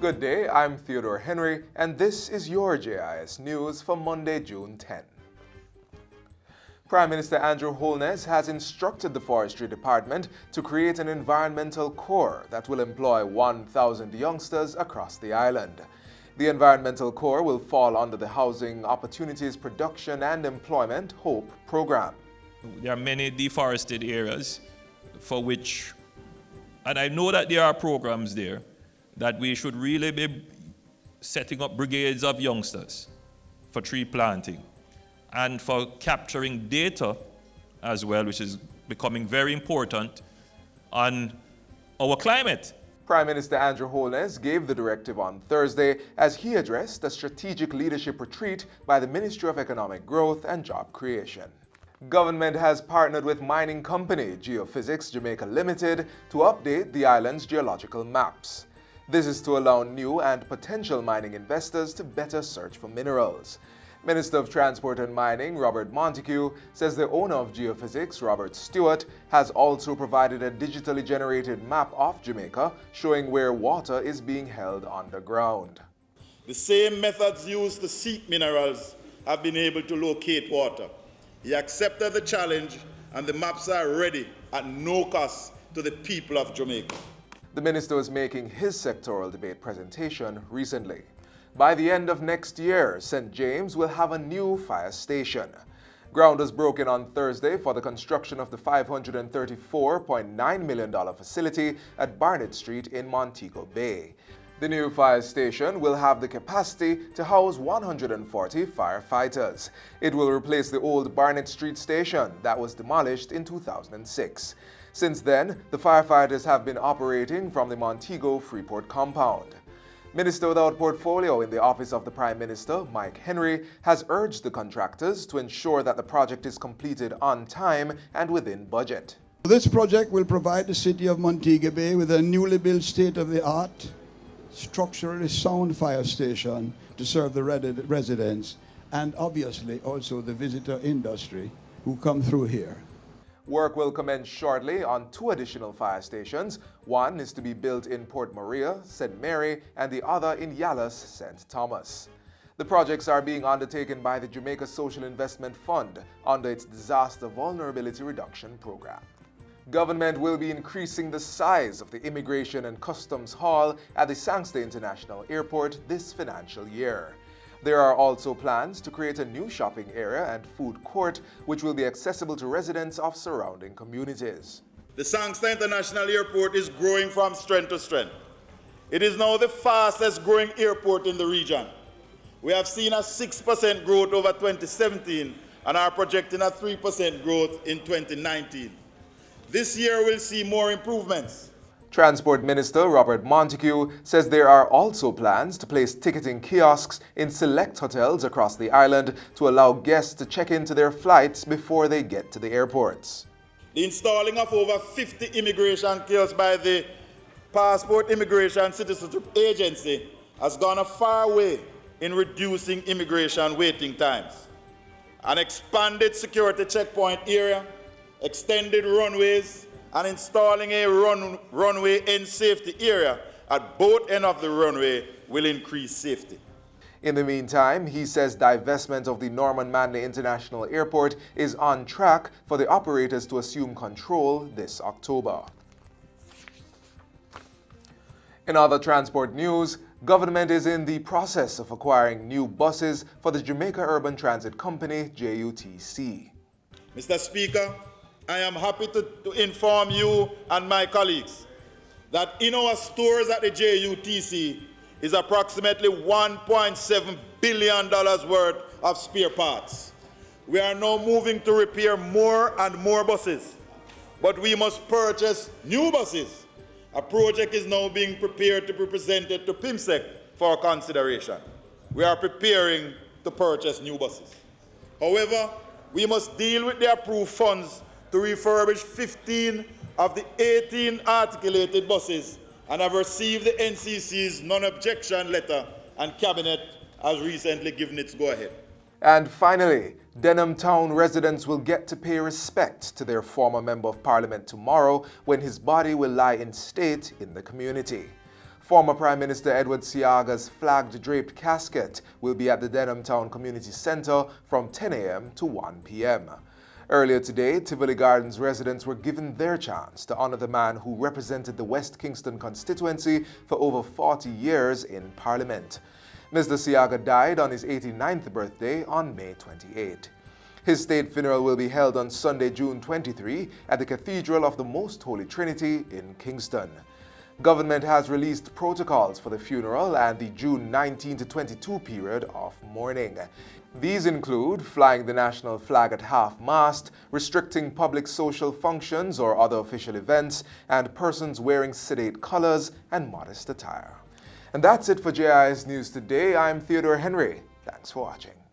Good day, I'm Theodore Henry, and this is your JIS News for Monday, June 10. Prime Minister Andrew Holness has instructed the Forestry Department to create an environmental corps that will employ 1,000 youngsters across the island. The Environmental Corps will fall under the Housing Opportunities Production and Employment HOPE program. There are many deforested areas for which, and I know that there are programs there, that we should really be setting up brigades of youngsters for tree planting and for capturing data as well, which is becoming very important on our climate. Prime Minister Andrew Holness gave the directive on Thursday as he addressed a strategic leadership retreat by the Ministry of Economic Growth and Job Creation. Government has partnered with mining company Geophysics Jamaica Limited to update the island's geological maps. This is to allow new and potential mining investors to better search for minerals. Minister of Transport and Mining Robert Montego says the owner of Geophysics, Robert Stewart, has also provided a digitally generated map of Jamaica showing where water is being held underground. The same methods used to seek minerals have been able to locate water. He accepted the challenge, and the maps are ready at no cost to the people of Jamaica. The minister was making his sectoral debate presentation recently. By the end of next year, St. James will have a new fire station. Ground was broken on Thursday for the construction of the $534.9 million facility at Barnett Street in Montego Bay. The new fire station will have the capacity to house 140 firefighters. It will replace the old Barnett Street station that was demolished in 2006. Since then, the firefighters have been operating from the Montego Freeport compound. Minister without portfolio in the Office of the Prime Minister, Mike Henry, has urged the contractors to ensure that the project is completed on time and within budget. This project will provide the city of Montego Bay with a newly built state-of-the-art, structurally sound fire station to serve the residents and obviously also the visitor industry who come through here. Work will commence shortly on 2 additional fire stations. One is to be built in Port Maria, St. Mary, and the other in Yallas, St. Thomas. The projects are being undertaken by the Jamaica Social Investment Fund under its Disaster Vulnerability Reduction Program. Government will be increasing the size of the Immigration and Customs Hall at the Sangster International Airport this financial year. There are also plans to create a new shopping area and food court which will be accessible to residents of surrounding communities. The Sangster International Airport is growing from strength to strength. It is now the fastest growing airport in the region. We have seen a 6% growth over 2017 and are projecting a 3% growth in 2019. This year we'll see more improvements. Transport Minister Robert Montego says there are also plans to place ticketing kiosks in select hotels across the island to allow guests to check into their flights before they get to the airports. The installing of over 50 immigration kiosks by the Passport Immigration Citizenship Agency has gone a far way in reducing immigration waiting times. An expanded security checkpoint area, extended runways, and installing a runway end safety area at both ends of the runway will increase safety. In the meantime, he says divestment of the Norman Manley International Airport is on track for the operators to assume control this October. In other transport news, government is in the process of acquiring new buses for the Jamaica Urban Transit Company, JUTC. Mr. Speaker, I am happy to inform you and my colleagues that in our stores at the JUTC is approximately $1.7 billion worth of spare parts. We are now moving to repair more and more buses, but we must purchase new buses. A project is now being prepared to be presented to PIMSEC for consideration. We are preparing to purchase new buses. However, we must deal with the approved funds to refurbish 15 of the 18 articulated buses and have received the NCC's non-objection letter, and Cabinet has recently given its go-ahead. And finally, Denham Town residents will get to pay respect to their former Member of Parliament tomorrow when his body will lie in state in the community. Former Prime Minister Edward Seaga's flag-draped casket will be at the Denham Town Community Centre from 10 a.m. to 1 p.m. Earlier today, Tivoli Gardens residents were given their chance to honor the man who represented the West Kingston constituency for over 40 years in Parliament. Mr. Seaga died on his 89th birthday on May 28. His state funeral will be held on Sunday, June 23 at the Cathedral of the Most Holy Trinity in Kingston. Government has released protocols for the funeral and the June 19 to 22 period of mourning. These include flying the national flag at half-mast, restricting public social functions or other official events, and persons wearing sedate colors and modest attire. And that's it for JIS News Today. I'm Theodore Henry. Thanks for watching.